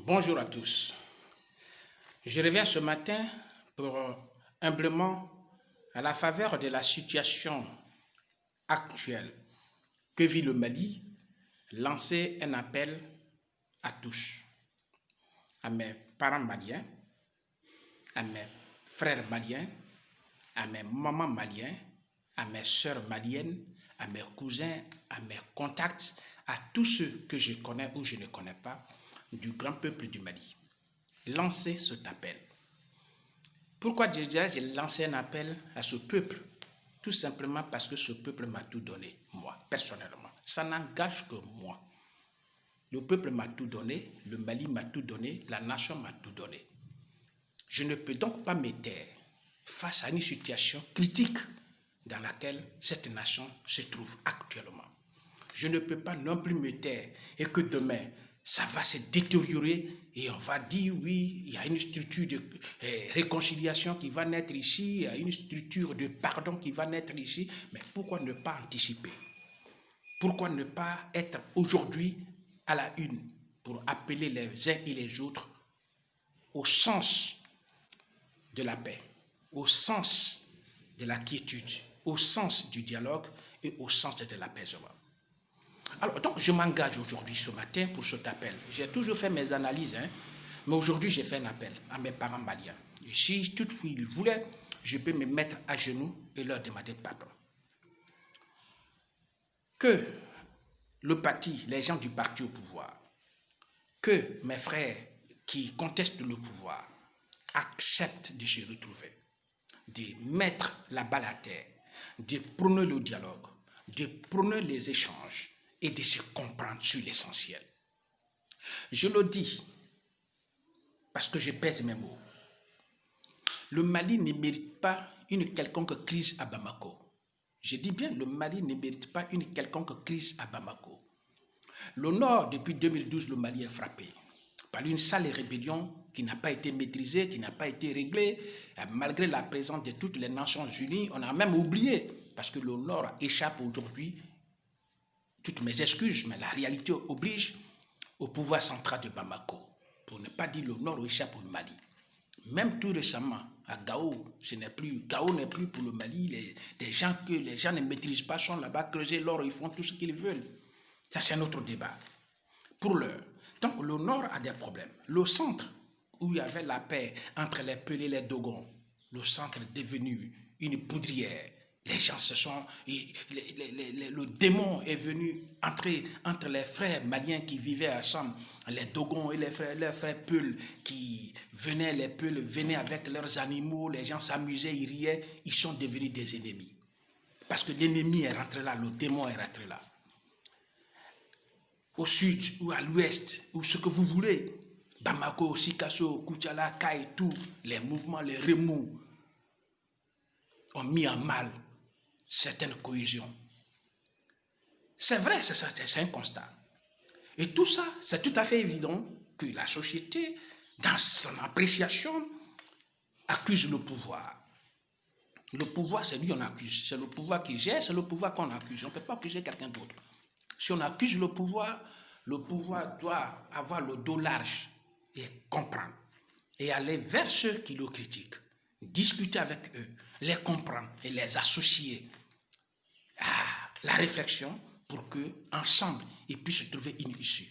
Bonjour à tous. Je reviens ce matin pour humblement, à la faveur de la situation actuelle que vit le Mali, lancer un appel à tous, à mes parents maliens, à mes frères maliens, à mes mamans maliens, à mes sœurs maliennes, à mes cousins, à mes contacts, à tous ceux que je connais ou je ne connais pas du grand peuple du Mali. Lancer cet appel. Pourquoi j'ai lancé un appel à ce peuple? Tout simplement parce que ce peuple m'a tout donné, moi, personnellement. Ça n'engage que moi. Le peuple m'a tout donné, le Mali m'a tout donné, la nation m'a tout donné. Je ne peux donc pas me taire face à une situation critique dans laquelle cette nation se trouve actuellement. Je ne peux pas non plus me taire et que demain, ça va se détériorer et on va dire oui, il y a une structure de réconciliation qui va naître ici, il y a une structure de pardon qui va naître ici, mais pourquoi ne pas anticiper? Pourquoi ne pas être aujourd'hui à la une pour appeler les uns et les autres au sens de la paix, au sens de la quiétude, au sens du dialogue et au sens de l'apaisement. Alors, donc, je m'engage aujourd'hui, ce matin, pour cet appel. J'ai toujours fait mes analyses, mais aujourd'hui, j'ai fait un appel à mes parents maliens. Et si toutefois ils voulaient, je peux me mettre à genoux et leur demander pardon. Que le parti, les gens du parti au pouvoir, que mes frères qui contestent le pouvoir acceptent de se retrouver, de mettre la balle à terre, de prôner le dialogue, de prôner les échanges et de se comprendre sur l'essentiel. Je le dis parce que je pèse mes mots. Le Mali ne mérite pas une quelconque crise à Bamako. Je dis bien, le Mali ne mérite pas une quelconque crise à Bamako. Le Nord, depuis 2012, le Mali est frappé par une sale rébellion qui n'a pas été maîtrisée, qui n'a pas été réglée, malgré la présence de toutes les Nations Unies. On a même oublié, parce que le Nord échappe aujourd'hui, toutes mes excuses, mais la réalité oblige, au pouvoir central de Bamako, pour ne pas dire le Nord échappe au Mali. Même tout récemment, à Gao, Gao n'est plus pour le Mali, des gens que les gens ne maîtrisent pas sont là-bas, creuser l'or, ils font tout ce qu'ils veulent. Ça, c'est un autre débat. Pour l'heure. Donc, le Nord a des problèmes. Le centre, où il y avait la paix entre les Peul et les Dogons, le centre est devenu une poudrière. Les gens se sont... le démon est venu entrer entre les frères maliens qui vivaient ensemble, les Dogons et leurs frères Peul qui venaient, les Peul venaient avec leurs animaux, les gens s'amusaient, ils riaient, ils sont devenus des ennemis. Parce que l'ennemi est rentré là, le démon est rentré là. Au sud ou à l'ouest, ou ce que vous voulez, Bamako, Sikasso, Koutiala, Kai, tout, les mouvements, les remous ont mis en mal certaines cohésions. C'est vrai, c'est un constat. Et tout ça, c'est tout à fait évident que la société, dans son appréciation, accuse le pouvoir. Le pouvoir, c'est lui qu'on accuse. C'est le pouvoir qui gère, c'est le pouvoir qu'on accuse. On ne peut pas accuser quelqu'un d'autre. Si on accuse le pouvoir doit avoir le dos large et comprendre. Et aller vers ceux qui le critiquent. Discuter avec eux, les comprendre et les associer à la réflexion pour qu'ensemble, ils puissent trouver une issue.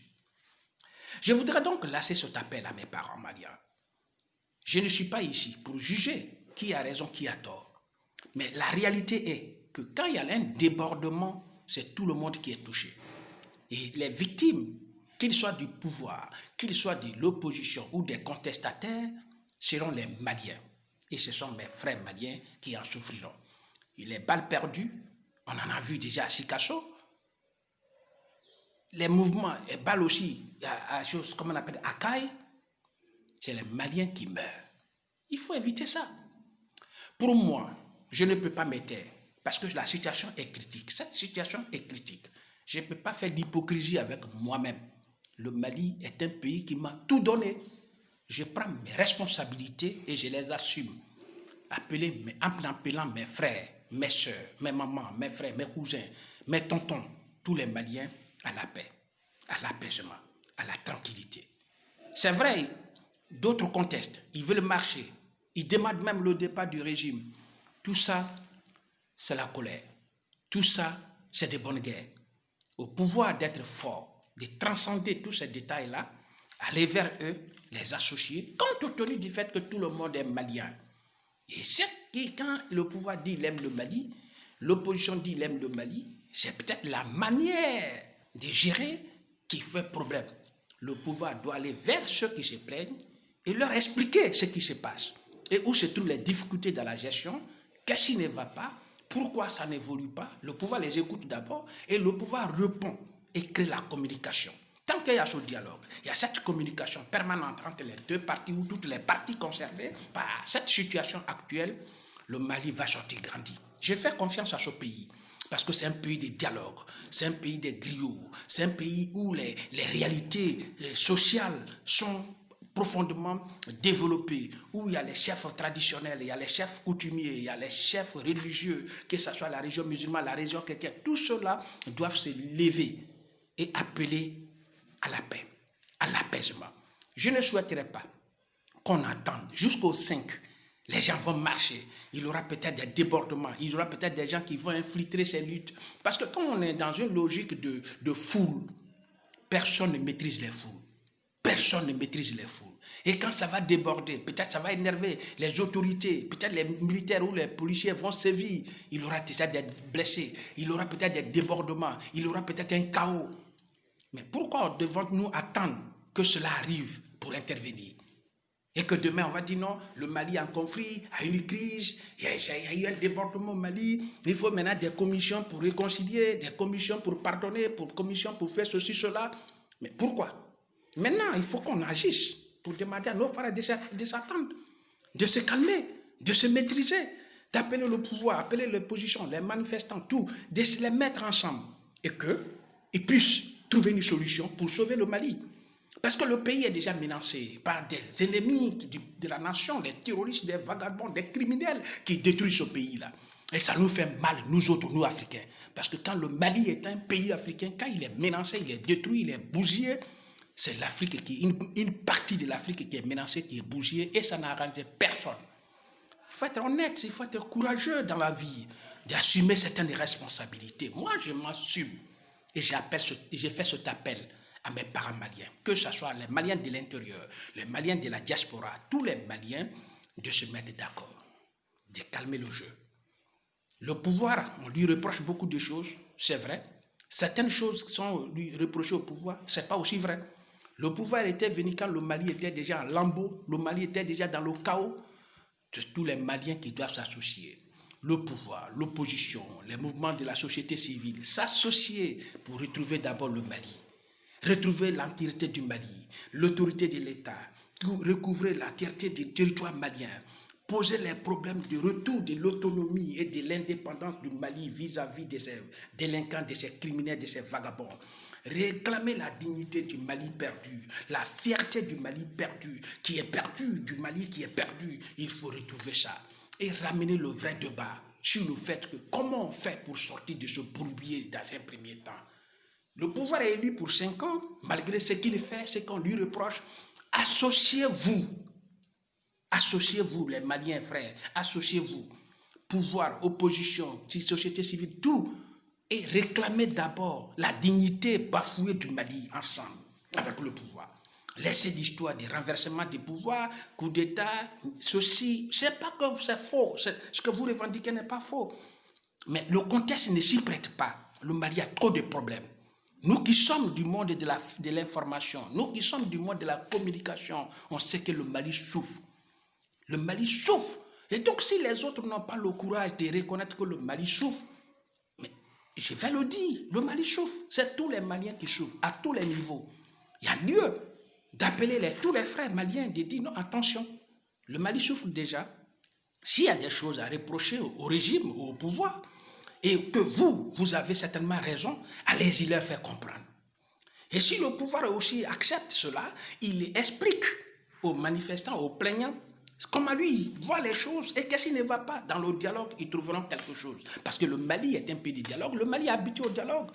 Je voudrais donc lancer cet appel à mes parents maliens. Je ne suis pas ici pour juger qui a raison, qui a tort. Mais la réalité est que quand il y a un débordement, c'est tout le monde qui est touché. Et les victimes, qu'ils soient du pouvoir, qu'ils soient de l'opposition ou des contestataires, seront les Maliens. Et ce sont mes frères maliens qui en souffriront. Et les balles perdues, on en a vu déjà à Sikasso. Les mouvements, les balles aussi, à chose comme on appelle Akai, c'est les Maliens qui meurent. Il faut éviter ça. Pour moi, je ne peux pas me taire parce que la situation est critique. Cette situation est critique. Je ne peux pas faire d'hypocrisie avec moi-même. Le Mali est un pays qui m'a tout donné. Je prends mes responsabilités et je les assume. En appelant mes frères, mes soeurs, mes mamans, mes frères, mes cousins, mes tontons, tous les Maliens à la paix, à l'apaisement, à la tranquillité. C'est vrai, d'autres contestent, ils veulent marcher, ils demandent même le départ du régime. Tout ça, c'est la colère. Tout ça, c'est des bonnes guerres. Au pouvoir d'être fort, de transcender tous ces détails-là, aller vers eux, les associer, compte tenu du fait que tout le monde est malien. Et c'est que quand le pouvoir dit qu'il aime le Mali, l'opposition dit qu'il aime le Mali, c'est peut-être la manière de gérer qui fait problème. Le pouvoir doit aller vers ceux qui se plaignent et leur expliquer ce qui se passe et où se trouvent les difficultés dans la gestion, qu'est-ce qui ne va pas, pourquoi ça n'évolue pas. Le pouvoir les écoute d'abord et le pouvoir répond et crée la communication. Tant qu'il y a ce dialogue, il y a cette communication permanente entre les deux parties ou toutes les parties concernées par cette situation actuelle, le Mali va sortir grandi. Je fais confiance à ce pays parce que c'est un pays de dialogue, c'est un pays de griots, c'est un pays où les réalités sociales sont profondément développées, où il y a les chefs traditionnels, il y a les chefs coutumiers, il y a les chefs religieux, que ce soit la région musulmane, la région chrétienne, tous ceux-là doivent se lever et appeler à la paix, à l'apaisement. Je ne souhaiterais pas qu'on attende jusqu'au 5. Les gens vont marcher, il y aura peut-être des débordements, il y aura peut-être des gens qui vont infiltrer ces luttes. Parce que quand on est dans une logique de foule, personne ne maîtrise les foules. Personne ne maîtrise les foules. Et quand ça va déborder, peut-être ça va énerver les autorités, peut-être les militaires ou les policiers vont sévir, il y aura déjà des blessés, il y aura peut-être des débordements, il y aura peut-être un chaos. Mais pourquoi devons-nous attendre que cela arrive pour intervenir? Et que demain, on va dire non, le Mali a un conflit, a une crise, il y a eu un débordement au Mali, il faut maintenant des commissions pour réconcilier, des commissions pour pardonner, des commissions pour faire ceci, cela. Mais pourquoi? Maintenant, il faut qu'on agisse pour demander à nos frères de s'attendre, de se calmer, de se maîtriser, d'appeler le pouvoir, appeler l'opposition, les manifestants, tout, de se les mettre ensemble et qu'ils puissent trouver une solution pour sauver le Mali. Parce que le pays est déjà menacé par des ennemis de la nation, des terroristes, des vagabonds, des criminels qui détruisent ce pays-là. Et ça nous fait mal, nous autres, nous Africains. Parce que quand le Mali est un pays africain, quand il est menacé, il est détruit, il est bousillé, c'est l'Afrique une partie de l'Afrique qui est menacée, qui est bousillée, et ça n'a arrangé personne. Il faut être honnête, il faut être courageux dans la vie, d'assumer certaines responsabilités. Moi, je m'assume et j'ai fait cet appel à mes parents maliens, que ce soit les Maliens de l'intérieur, les Maliens de la diaspora, tous les Maliens, de se mettre d'accord, de calmer le jeu. Le pouvoir, on lui reproche beaucoup de choses, c'est vrai. Certaines choses qui sont lui reprochées au pouvoir, c'est pas aussi vrai. Le pouvoir était venu quand le Mali était déjà en lambeaux, le Mali était déjà dans le chaos. C'est tous les Maliens qui doivent s'associer. Le pouvoir, l'opposition, les mouvements de la société civile, s'associer pour retrouver d'abord le Mali. Retrouver l'entièreté du Mali, l'autorité de l'État, recouvrer l'entièreté du territoire malien, poser les problèmes de retour de l'autonomie et de l'indépendance du Mali vis-à-vis de ces délinquants, de ces criminels, de ces vagabonds. Réclamer la dignité du Mali perdu, la fierté du Mali perdu, du Mali qui est perdu. Il faut retrouver ça et ramener le vrai débat sur le fait que comment on fait pour sortir de ce bourbier dans un premier temps. Le pouvoir est élu pour 5 ans, malgré ce qu'il fait, ce qu'on lui reproche. Associez-vous les Maliens frères, associez-vous, pouvoir, opposition, société civile, tout, et réclamez d'abord la dignité bafouée du Mali ensemble, avec le pouvoir. Laissez l'histoire des renversements des pouvoirs, coup d'État, ceci, c'est pas que c'est faux, ce que vous revendiquez n'est pas faux, mais le contexte ne s'y prête pas. Le Mali a trop de problèmes. Nous qui sommes du monde de l'information, nous qui sommes du monde de la communication, on sait que le Mali souffre. Le Mali souffre. Et donc si les autres n'ont pas le courage de reconnaître que le Mali souffre, mais je vais le dire, le Mali souffre. C'est tous les Maliens qui souffrent, à tous les niveaux. Il y a lieu d'appeler tous les frères maliens, de dire non, attention, le Mali souffre déjà. S'il y a des choses à reprocher au régime ou au pouvoir, et que vous avez certainement raison, allez-y leur faire comprendre. Et si le pouvoir aussi accepte cela, il explique aux manifestants, aux plaignants, comment lui voit les choses et qu'est-ce qui ne va pas. Dans le dialogue, ils trouveront quelque chose. Parce que le Mali est un pays de dialogue, le Mali est habitué au dialogue.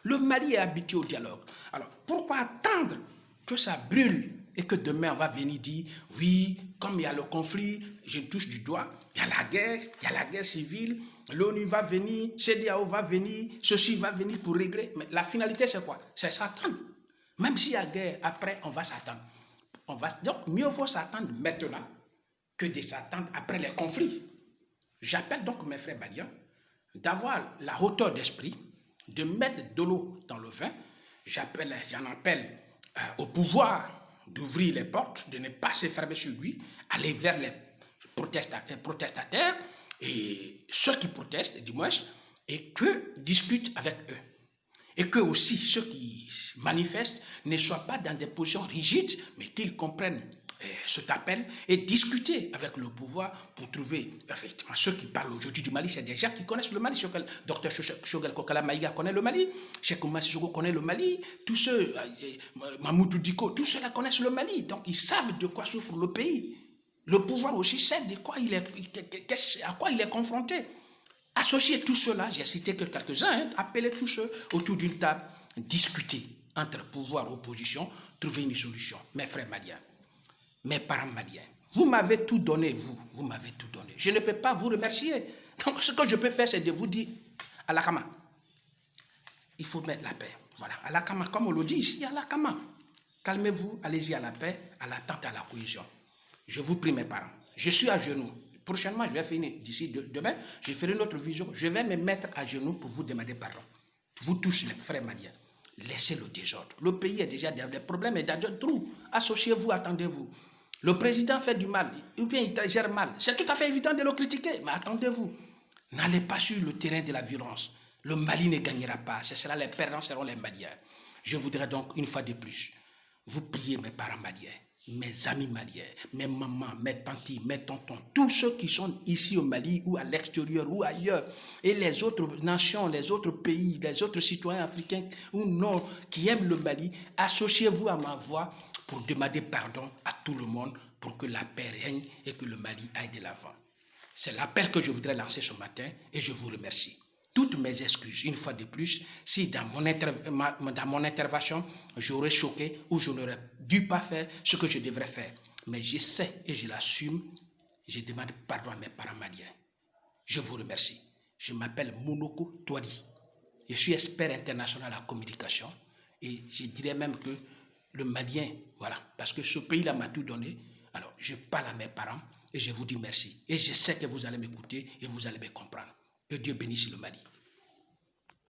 Le Mali est habitué au dialogue. Alors, pourquoi attendre que ça brûle et que demain on va venir dire, oui, comme il y a le conflit, je touche du doigt, il y a la guerre civile, l'ONU va venir, CEDEAO va venir, ceci va venir pour régler. Mais la finalité c'est quoi? C'est s'attendre. Même s'il y a guerre, après on va s'attendre. Donc mieux vaut s'attendre maintenant que de s'attendre après les conflits. J'appelle donc mes frères maliens d'avoir la hauteur d'esprit, de mettre de l'eau dans le vin. J'en appelle au pouvoir d'ouvrir les portes, de ne pas se fermer sur lui, aller vers les protestataires et ceux qui protestent, du moins, et que discutent avec eux. Et que aussi ceux qui manifestent ne soient pas dans des positions rigides, mais qu'ils comprennent cet appel et discuter avec le pouvoir pour trouver, effectivement, ceux qui parlent aujourd'hui du Mali, c'est des gens qui connaissent le Mali. Dr Shogel Kokala Maïga connaît le Mali, Cheikh Oumar Sissoko connaît le Mali, tous ceux, Mamoudou Diko, tous ceux-là connaissent le Mali, donc ils savent de quoi souffre le pays. Le pouvoir aussi sait de quoi à quoi il est confronté. Associez tout cela, j'ai cité que quelques-uns, appelez tous ceux autour d'une table, discuter entre pouvoir et opposition, trouver une solution. Mes frères maliens, mes parents maliens, vous m'avez tout donné, vous m'avez tout donné. Je ne peux pas vous remercier. Donc ce que je peux faire, c'est de vous dire, à la Kama, il faut mettre la paix. Voilà, à la Kama, comme on le dit ici, à la Kama. Calmez-vous, allez-y à la paix, à l'attente, à la cohésion. Je vous prie, mes parents, je suis à genoux. Prochainement, je vais finir d'ici demain, je ferai une autre vision. Je vais me mettre à genoux pour vous demander pardon. Vous tous, les frères maliens, laissez le désordre. Le pays est déjà dans des problèmes et dans des trous. Associez-vous, attendez-vous. Le président fait du mal, ou bien il gère mal. C'est tout à fait évident de le critiquer, mais attendez-vous. N'allez pas sur le terrain de la violence. Le Mali ne gagnera pas. Ce sera les perdants seront les Maliens. Je voudrais donc, une fois de plus, vous prier, mes parents maliens, mes amis maliens, mes mamans, mes tantes, mes tontons, tous ceux qui sont ici au Mali ou à l'extérieur ou ailleurs, et les autres nations, les autres pays, les autres citoyens africains ou non qui aiment le Mali, associez-vous à ma voix pour demander pardon à tout le monde pour que la paix règne et que le Mali aille de l'avant. C'est l'appel que je voudrais lancer ce matin et je vous remercie. Toutes mes excuses, une fois de plus, si dans mon intervention, j'aurais choqué ou je n'aurais dû pas faire ce que je devrais faire. Mais je sais et je l'assume, je demande pardon à mes parents maliens. Je vous remercie. Je m'appelle Monoko Touadi. Je suis expert international en communication et je dirais même que le Malien, voilà, parce que ce pays-là m'a tout donné. Alors, je parle à mes parents et je vous dis merci. Et je sais que vous allez m'écouter et vous allez me comprendre. Que Dieu bénisse le Mali.